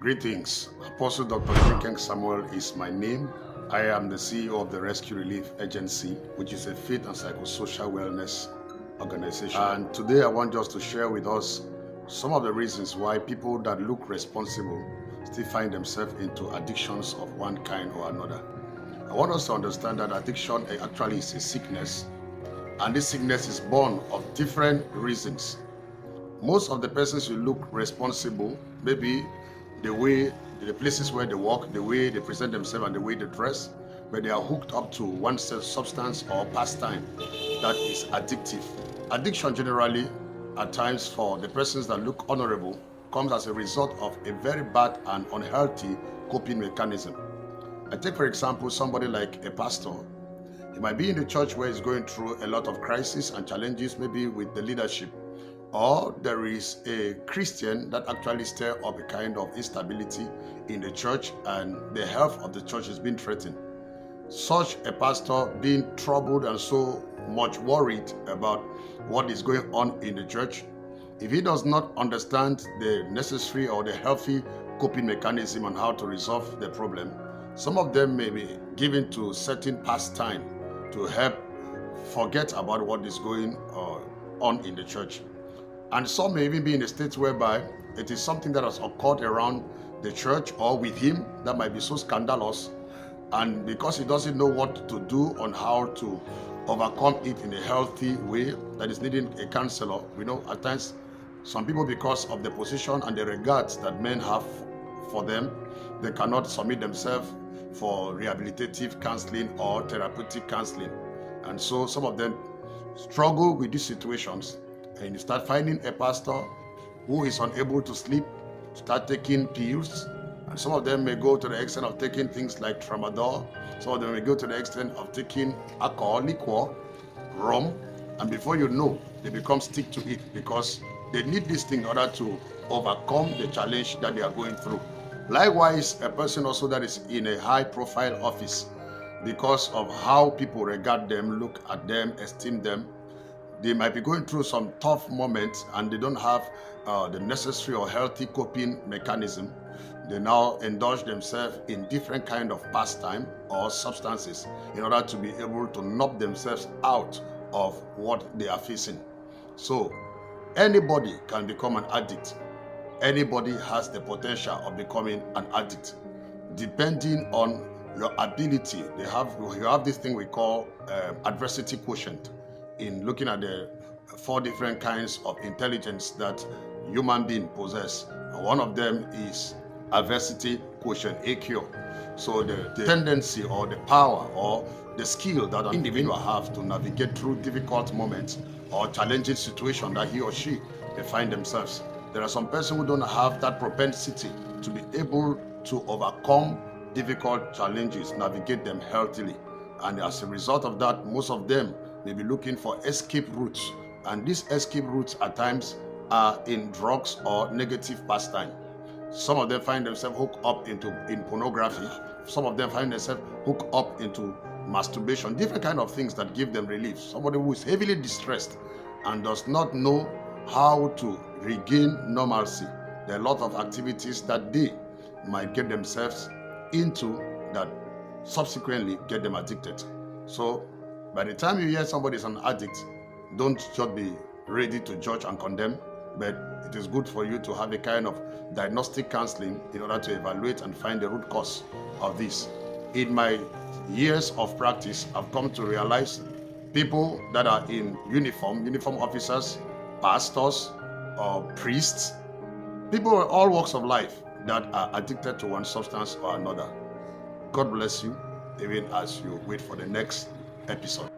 Greetings. Apostle Dr. Jenkins Samuel is my name. I am the CEO of the Rescue Relief Agency, which is a faith and psychosocial wellness organization. And today I want just to share with us some of the reasons why people that look responsible still find themselves into addictions of one kind or another. I want us to understand that addiction actually is a sickness, and this sickness is born of different reasons. Most of the persons who look responsible, maybe the places where they work, the way they present themselves and the way they dress, but they are hooked up to one substance or pastime that is addictive. Addiction generally, at times for the persons that look honorable, comes as a result of a very bad and unhealthy coping mechanism. I take for example somebody like a pastor. He might be in the church where he's going through a lot of crises and challenges, maybe with the leadership. Or there is a Christian that actually stirs up a kind of instability in the church and the health of the church is being threatened. Such a pastor being troubled and so much worried about what is going on in the church, if he does not understand the necessary or the healthy coping mechanism on how to resolve the problem, some of them may be given to certain pastime to help forget about what is going on in the church. And some may even be in a state whereby it is something that has occurred around the church or with him that might be so scandalous. And because he doesn't know what to do on how to overcome it in a healthy way, that is needing a counselor. We know at times some people, because of the position and the regards that men have for them, they cannot submit themselves for rehabilitative counseling or therapeutic counseling. And so some of them struggle with these situations. And you start finding a pastor who is unable to sleep, start taking pills, and some of them may go to the extent of taking things like tramadol. Some of them may go to the extent of taking alcohol, liquor, rum, and before you know, they become stick to it because they need this thing in order to overcome the challenge that they are going through. Likewise, a person also that is in a high-profile office, because of how people regard them, look at them, esteem them, they might be going through some tough moments and they don't have the necessary or healthy coping mechanism. They now indulge themselves in different kind of pastime or substances in order to be able to knock themselves out of what they are facing. So anybody can become an addict. Anybody has the potential of becoming an addict, depending on your ability. You have this thing we call adversity quotient, in looking at the 4 different kinds of intelligence that human beings possess. And one of them is adversity quotient, AQ. So the tendency or the power or the skill that an individual has to navigate through difficult moments or challenging situations that he or she may find themselves. There are some persons who don't have that propensity to be able to overcome difficult challenges, navigate them healthily. And as a result of that, most of them may be looking for escape routes. And these escape routes at times are in drugs or negative pastime. Some of them find themselves hooked up in pornography. Some of them find themselves hooked up into masturbation, different kind of things that give them relief. Somebody who is heavily distressed and does not know how to regain normalcy. There are a lot of activities that they might get themselves into that subsequently get them addicted. So by the time you hear somebody is an addict, don't just be ready to judge and condemn, but it is good for you to have a kind of diagnostic counseling in order to evaluate and find the root cause of this. In my years of practice, I've come to realize people that are in uniform officers, pastors, or priests, people of all walks of life that are addicted to one substance or another. God bless you, even as you wait for the next episode.